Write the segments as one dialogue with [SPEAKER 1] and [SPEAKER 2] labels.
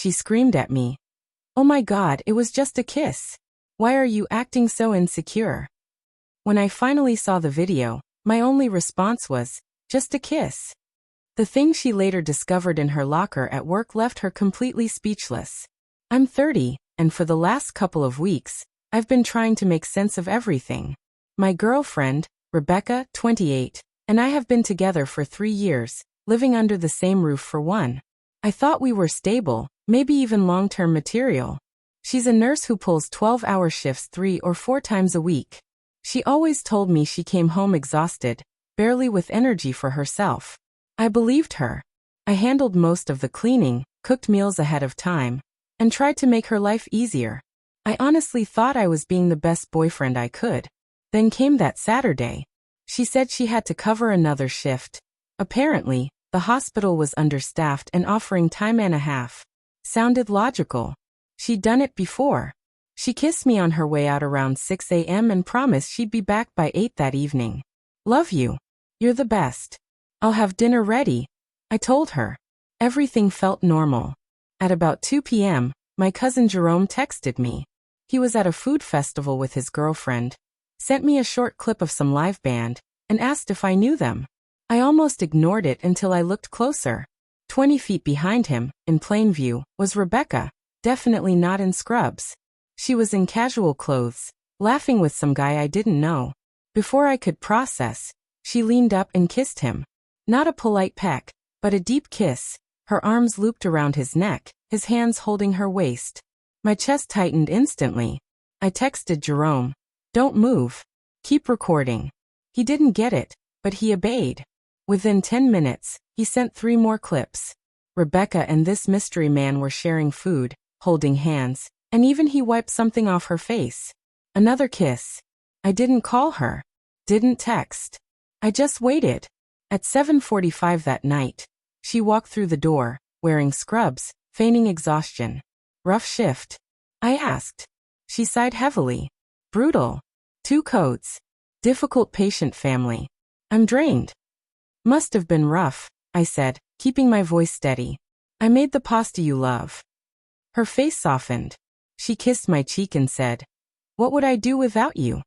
[SPEAKER 1] she screamed at me. Oh my God, it was just a kiss. Why are you acting so insecure? When I finally saw the video, my only response was, just a kiss. The thing she later discovered in her locker at work left her completely speechless. I'm 30, and for the last couple of weeks, I've been trying to make sense of everything. My girlfriend, Rebecca, 28, and I have been together for 3 years, living under the same roof for one. I thought we were stable, maybe even long-term material. She's a nurse who pulls 12-hour shifts 3 or 4 times a week. She always told me she came home exhausted, barely with energy for herself. I believed her. I handled most of the cleaning, cooked meals ahead of time, and tried to make her life easier. I honestly thought I was being the best boyfriend I could. Then came that Saturday. She said she had to cover another shift. Apparently, the hospital was understaffed and offering time and a half. Sounded logical. She'd done it before. She kissed me on her way out around 6 a.m. and promised she'd be back by 8 that evening. Love you. You're the best. I'll have dinner ready, I told her. Everything felt normal. At about 2 p.m., my cousin Jerome texted me. He was at a food festival with his girlfriend, sent me a short clip of some live band, and asked if I knew them. I almost ignored it until I looked closer. 20 feet behind him, in plain view, was Rebecca, definitely not in scrubs. She was in casual clothes, laughing with some guy I didn't know. Before I could process, she leaned up and kissed him. Not a polite peck, but a deep kiss, her arms looped around his neck, his hands holding her waist. My chest tightened instantly. I texted Jerome, "Don't move. Keep recording." He didn't get it, but he obeyed. Within 10 minutes, he sent 3 more clips. Rebecca and this mystery man were sharing food, holding hands, and even he wiped something off her face. Another kiss. I didn't call her. Didn't text. I just waited. At 7:45 that night, she walked through the door, wearing scrubs, feigning exhaustion. Rough shift? I asked. She sighed heavily. Brutal. 2 codes. Difficult patient family. I'm drained. Must have been rough, I said, keeping my voice steady. I made the pasta you love. Her face softened. She kissed my cheek and said, "What would I do without you?"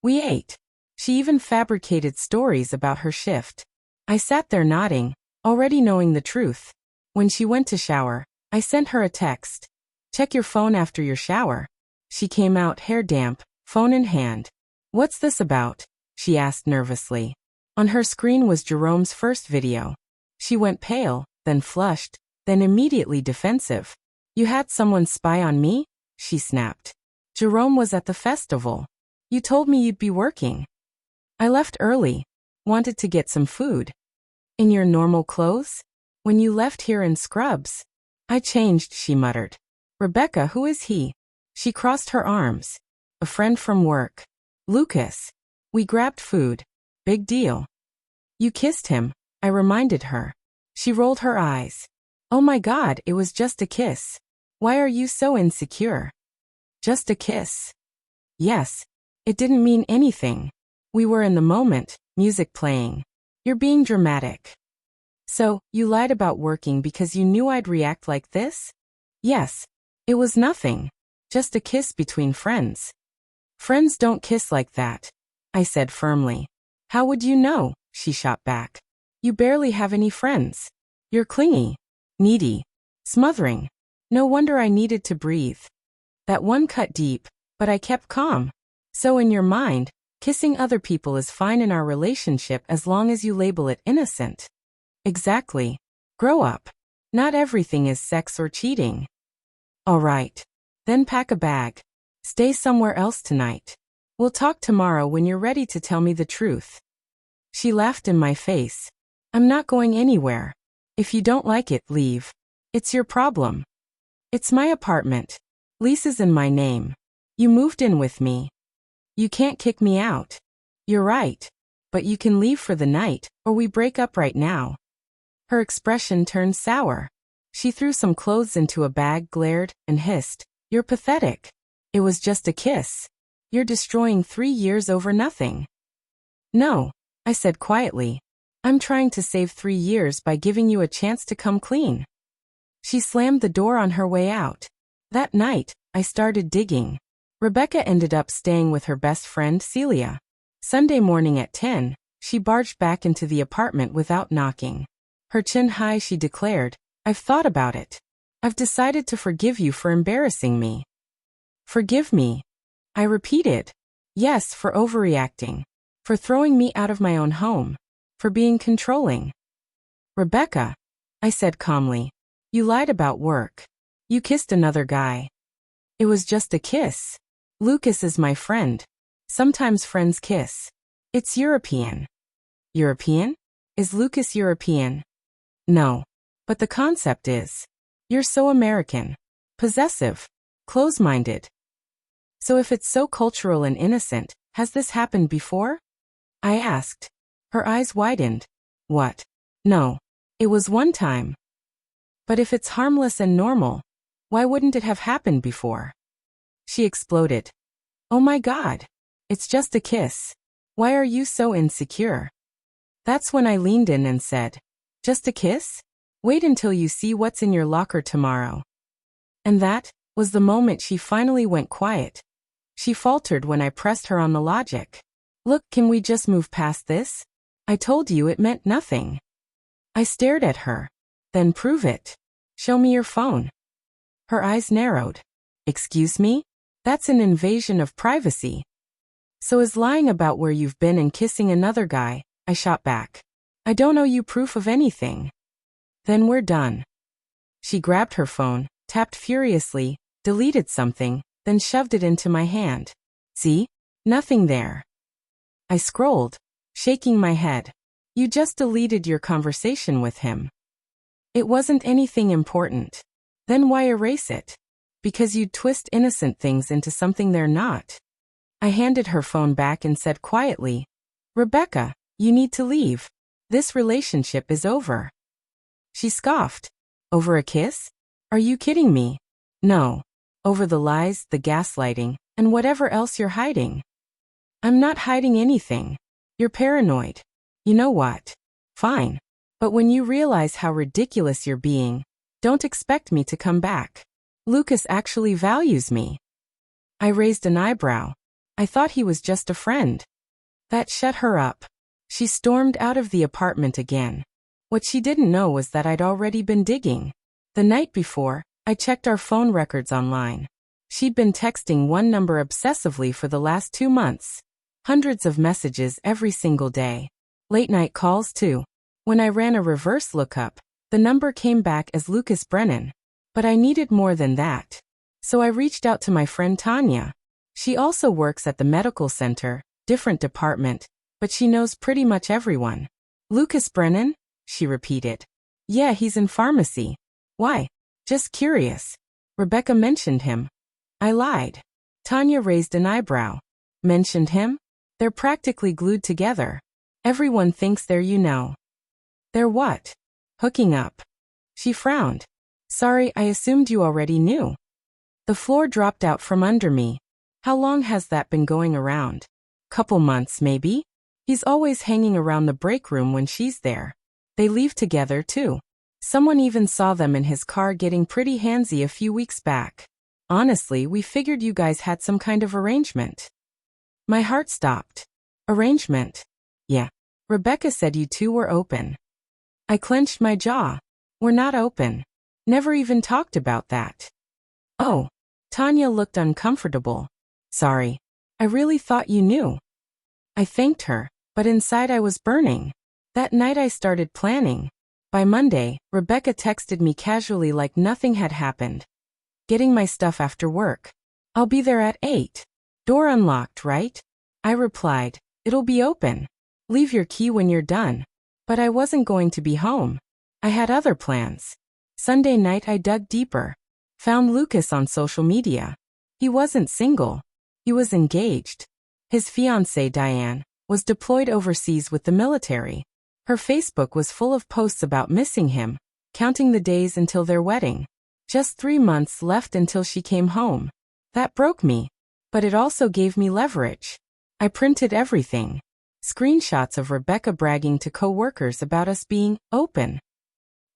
[SPEAKER 1] We ate. She even fabricated stories about her shift. I sat there nodding, already knowing the truth. When she went to shower, I sent her a text. "Check your phone after your shower." She came out hair damp, phone in hand. "What's this about?" she asked nervously. On her screen was Jerome's first video. She went pale, then flushed, then immediately defensive. "You had someone spy on me?" she snapped. "Jerome was at the festival. You told me you'd be working." I left early. Wanted to get some food. "In your normal clothes? When you left here in scrubs?" "I changed," she muttered. "Rebecca, who is he?" She crossed her arms. "A friend from work. Lucas. We grabbed food. Big deal." "You kissed him," I reminded her. She rolled her eyes. "Oh my God, it was just a kiss. Why are you so insecure?" "Just a kiss." "Yes. It didn't mean anything. We were in the moment, music playing. You're being dramatic." "So, you lied about working because you knew I'd react like this?" "Yes. It was nothing. Just a kiss between friends." "Friends don't kiss like that," I said firmly. "How would you know?" she shot back. "You barely have any friends. You're clingy, needy, smothering. No wonder I needed to breathe." That one cut deep, but I kept calm. "So in your mind, kissing other people is fine in our relationship as long as you label it innocent." "Exactly. Grow up. Not everything is sex or cheating." "All right. Then pack a bag. Stay somewhere else tonight. We'll talk tomorrow when you're ready to tell me the truth." She laughed in my face. "I'm not going anywhere. If you don't like it, leave. It's your problem." "It's my apartment. Lease is in my name. You moved in with me. You can't kick me out." "You're right. But you can leave for the night, or we break up right now." Her expression turned sour. She threw some clothes into a bag, glared, and hissed, "You're pathetic. It was just a kiss. You're destroying 3 years over nothing." "No," I said quietly. "I'm trying to save 3 years by giving you a chance to come clean." She slammed the door on her way out. That night, I started digging. Rebecca ended up staying with her best friend Celia. Sunday morning at 10, she barged back into the apartment without knocking. Her chin high, she declared, "I've thought about it. I've decided to forgive you for embarrassing me." Forgive me? I repeated. Yes, for overreacting. For throwing me out of my own home. For being controlling. Rebecca, I said calmly, you lied about work. You kissed another guy. It was just a kiss. Lucas is my friend. Sometimes friends kiss. It's European. European? Is Lucas European? No. But the concept is. You're so American. Possessive. Close-minded. So if it's so cultural and innocent, has this happened before? I asked. Her eyes widened. What? No. It was one time. But if it's harmless and normal, why wouldn't it have happened before? She exploded. Oh my God. It's just a kiss. Why are you so insecure? That's when I leaned in and said, just a kiss? Wait until you see what's in your locker tomorrow. And that was the moment she finally went quiet. She faltered when I pressed her on the logic. Look, can we just move past this? I told you it meant nothing. I stared at her. Then prove it. Show me your phone. Her eyes narrowed. Excuse me? That's an invasion of privacy. So is lying about where you've been and kissing another guy, I shot back. I don't owe you proof of anything. Then we're done. She grabbed her phone, tapped furiously, deleted something, then shoved it into my hand. See? Nothing there. I scrolled, shaking my head. You just deleted your conversation with him. It wasn't anything important. Then why erase it? Because you'd twist innocent things into something they're not. I handed her phone back and said quietly, Rebecca, you need to leave. This relationship is over. She scoffed. Over a kiss? Are you kidding me? No. Over the lies, the gaslighting, and whatever else you're hiding. I'm not hiding anything. You're paranoid. You know what? Fine. But when you realize how ridiculous you're being, don't expect me to come back. Lucas actually values me. I raised an eyebrow. I thought he was just a friend. That shut her up. She stormed out of the apartment again. What she didn't know was that I'd already been digging. The night before, I checked our phone records online. She'd been texting one number obsessively for the last 2 months. Hundreds of messages every single day. Late-night calls too. When I ran a reverse lookup, the number came back as Lucas Brennan. But I needed more than that. So I reached out to my friend Tanya. She also works at the medical center, different department, but she knows pretty much everyone. Lucas Brennan? She repeated. Yeah, he's in pharmacy. Why? Just curious. Rebecca mentioned him. I lied. Tanya raised an eyebrow. Mentioned him? They're practically glued together. Everyone thinks they're They're what? Hooking up. She frowned. Sorry, I assumed you already knew. The floor dropped out from under me. How long has that been going around? Couple months, maybe? He's always hanging around the break room when she's there. They leave together, too. Someone even saw them in his car getting pretty handsy a few weeks back. Honestly, we figured you guys had some kind of arrangement. My heart stopped. Arrangement? Yeah. Rebecca said you two were open. I clenched my jaw. We're not open. Never even talked about that. Oh. Tanya looked uncomfortable. Sorry. I really thought you knew. I thanked her, but inside I was burning. That night I started planning. By Monday, Rebecca texted me casually like nothing had happened. Getting my stuff after work. I'll be there at 8. Door unlocked, right? I replied, it'll be open. Leave your key when you're done. But I wasn't going to be home. I had other plans. Sunday night I dug deeper. Found Lucas on social media. He wasn't single. He was engaged. His fiancée, Diane, was deployed overseas with the military. Her Facebook was full of posts about missing him, counting the days until their wedding. Just 3 months left until she came home. That broke me. But it also gave me leverage. I printed everything. Screenshots of Rebecca bragging to co-workers about us being open.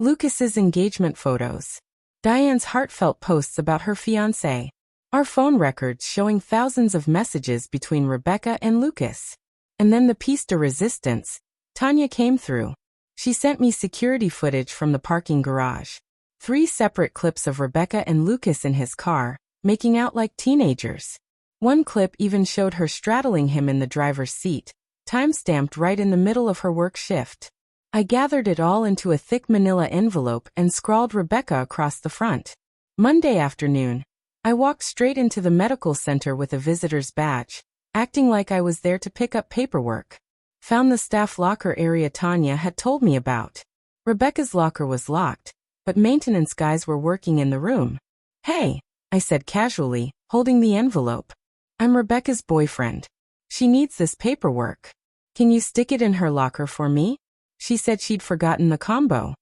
[SPEAKER 1] Lucas's engagement photos. Diane's heartfelt posts about her fiancé. Our phone records showing thousands of messages between Rebecca and Lucas. And then the piece de resistance. Tanya came through. She sent me security footage from the parking garage. 3 separate clips of Rebecca and Lucas in his car, making out like teenagers. One clip even showed her straddling him in the driver's seat, time-stamped right in the middle of her work shift. I gathered it all into a thick manila envelope and scrawled Rebecca across the front. Monday afternoon. I walked straight into the medical center with a visitor's badge, acting like I was there to pick up paperwork. Found the staff locker area Tanya had told me about. Rebecca's locker was locked, but maintenance guys were working in the room. "Hey," I said casually, holding the envelope. "I'm Rebecca's boyfriend. She needs this paperwork. Can you stick it in her locker for me?" She said she'd forgotten the combo.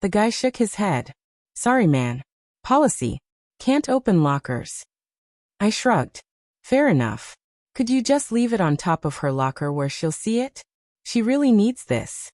[SPEAKER 1] The guy shook his head. "Sorry, man. Policy. Can't open lockers." I shrugged. "Fair enough. Could you just leave it on top of her locker where she'll see it? She really needs this."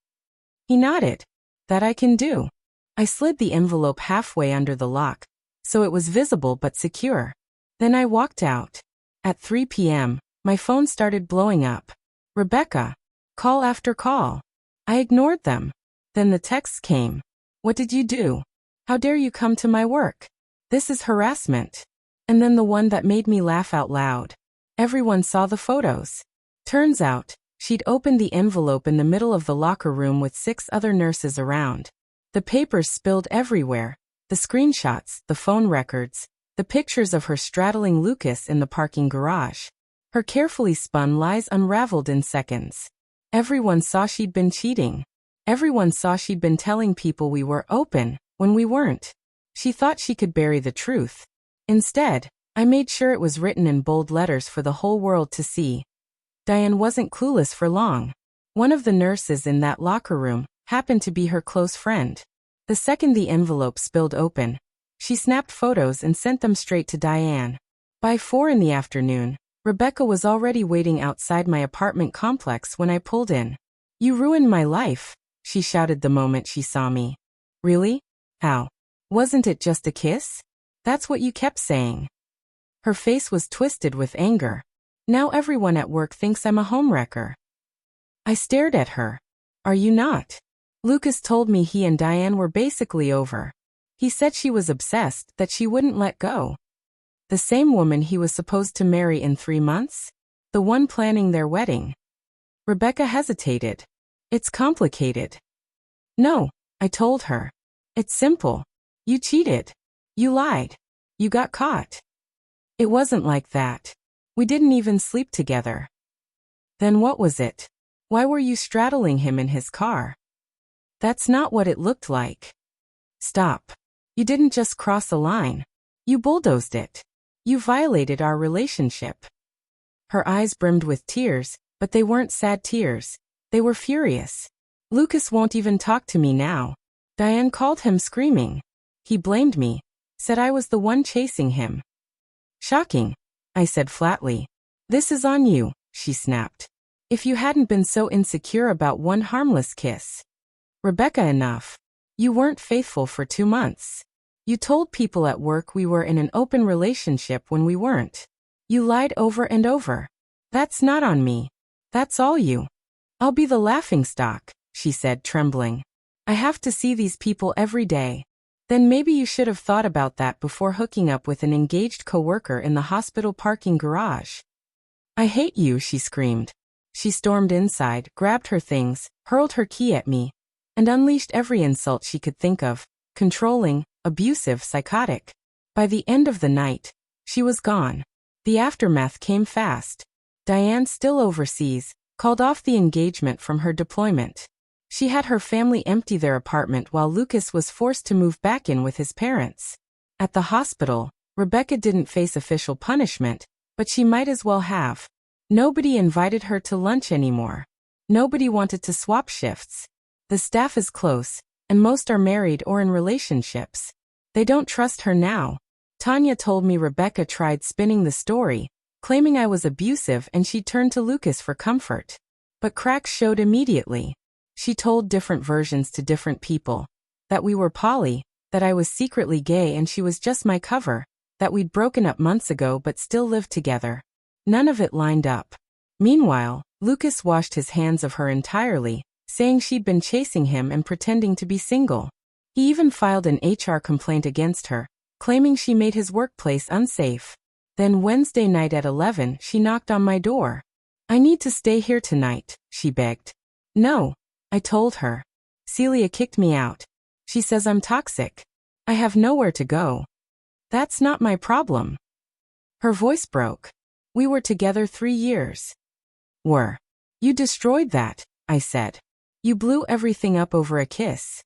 [SPEAKER 1] He nodded. "That I can do." I slid the envelope halfway under the lock, so it was visible but secure. Then I walked out. At 3 p.m., my phone started blowing up. "Rebecca." Call after call. I ignored them. Then the texts came. "What did you do? How dare you come to my work? This is harassment." And then the one that made me laugh out loud. Everyone saw the photos. Turns out, she'd opened the envelope in the middle of the locker room with 6 other nurses around. The papers spilled everywhere. The screenshots, the phone records, the pictures of her straddling Lucas in the parking garage. Her carefully spun lies unraveled in seconds. Everyone saw she'd been cheating. Everyone saw she'd been telling people we were open, when we weren't. She thought she could bury the truth. Instead, I made sure it was written in bold letters for the whole world to see. Diane wasn't clueless for long. One of the nurses in that locker room happened to be her close friend. The second the envelope spilled open, she snapped photos and sent them straight to Diane. By 4 in the afternoon, Rebecca was already waiting outside my apartment complex when I pulled in. "You ruined my life," she shouted the moment she saw me. "Really? How? Wasn't it just a kiss? That's what you kept saying." Her face was twisted with anger. "Now everyone at work thinks I'm a homewrecker." I stared at her. "Are you not? Lucas told me he and Diane were basically over. He said she was obsessed, that she wouldn't let go." The same woman he was supposed to marry in 3 months? The one planning their wedding? Rebecca hesitated. "It's complicated." "No," I told her. "It's simple. You cheated. You lied. You got caught." "It wasn't like that. We didn't even sleep together." "Then what was it? Why were you straddling him in his car?" "That's not what it looked like." "Stop. You didn't just cross a line. You bulldozed it. You violated our relationship." Her eyes brimmed with tears, but they weren't sad tears. They were furious. "Lucas won't even talk to me now." Diane called him screaming. He blamed me. Said I was the one chasing him. "Shocking," I said flatly. "This is on you," she snapped. "If you hadn't been so insecure about one harmless kiss." "Rebecca, enough. You weren't faithful for 2 months. You told people at work we were in an open relationship when we weren't. You lied over and over. That's not on me. That's all you. I'll be the laughingstock," she said, trembling. "I have to see these people every day." "Then maybe you should have thought about that before hooking up with an engaged coworker in the hospital parking garage." "I hate you," she screamed. She stormed inside, grabbed her things, hurled her key at me, and unleashed every insult she could think of. Controlling, abusive, psychotic. By the end of the night, she was gone. The aftermath came fast. Diane, still overseas, called off the engagement from her deployment. She had her family empty their apartment while Lucas was forced to move back in with his parents. At the hospital, Rebecca didn't face official punishment, but she might as well have. Nobody invited her to lunch anymore. Nobody wanted to swap shifts. The staff is close, and most are married or in relationships. They don't trust her now. Tanya told me Rebecca tried spinning the story, claiming I was abusive and she turned to Lucas for comfort. But cracks showed immediately. She told different versions to different people. That we were poly, that I was secretly gay and she was just my cover, that we'd broken up months ago but still lived together. None of it lined up. Meanwhile, Lucas washed his hands of her entirely, saying she'd been chasing him and pretending to be single. He even filed an HR complaint against her, claiming she made his workplace unsafe. Then Wednesday night at 11, she knocked on my door. "I need to stay here tonight," she begged. "No," I told her. "Celia kicked me out. She says I'm toxic. I have nowhere to go." "That's not my problem." Her voice broke. "We were together 3 years. Were. You destroyed that," I said. "You blew everything up over a kiss."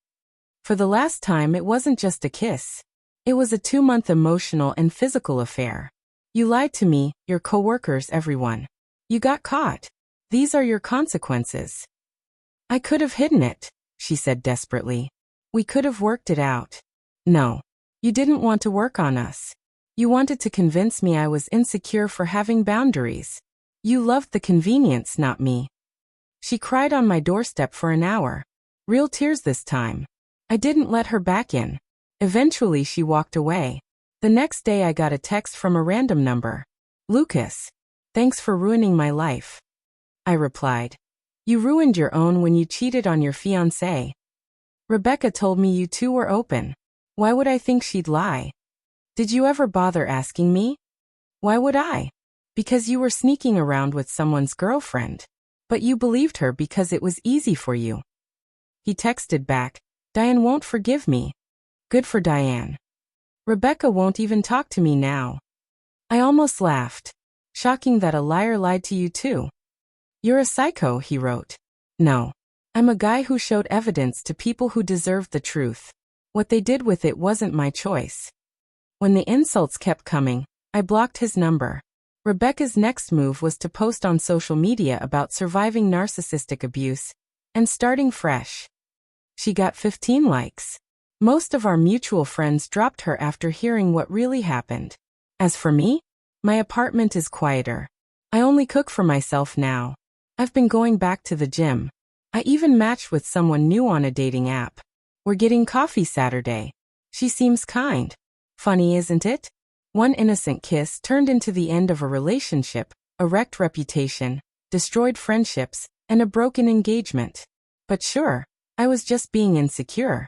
[SPEAKER 1] For the last time, it wasn't just a kiss. It was a 2-month emotional and physical affair. You lied to me, your coworkers, everyone. You got caught. These are your consequences. "I could have hidden it," she said desperately. "We could have worked it out." "No. You didn't want to work on us. You wanted to convince me I was insecure for having boundaries. You loved the convenience, not me." She cried on my doorstep for an hour. Real tears this time. I didn't let her back in. Eventually she walked away. The next day I got a text from a random number. "Lucas, thanks for ruining my life." I replied, "You ruined your own when you cheated on your fiancé." "Rebecca told me you two were open. Why would I think she'd lie?" "Did you ever bother asking me?" "Why would I?" "Because you were sneaking around with someone's girlfriend. But you believed her because it was easy for you." He texted back, "Diane won't forgive me." Good for Diane. "Rebecca won't even talk to me now." I almost laughed. "Shocking that a liar lied to you too." "You're a psycho," he wrote. "No. I'm a guy who showed evidence to people who deserved the truth. What they did with it wasn't my choice." When the insults kept coming, I blocked his number. Rebecca's next move was to post on social media about surviving narcissistic abuse and starting fresh. She got 15 likes. Most of our mutual friends dropped her after hearing what really happened. As for me, my apartment is quieter. I only cook for myself now. I've been going back to the gym. I even matched with someone new on a dating app. We're getting coffee Saturday. She seems kind. Funny, isn't it? One innocent kiss turned into the end of a relationship, a wrecked reputation, destroyed friendships, and a broken engagement. But sure, I was just being insecure.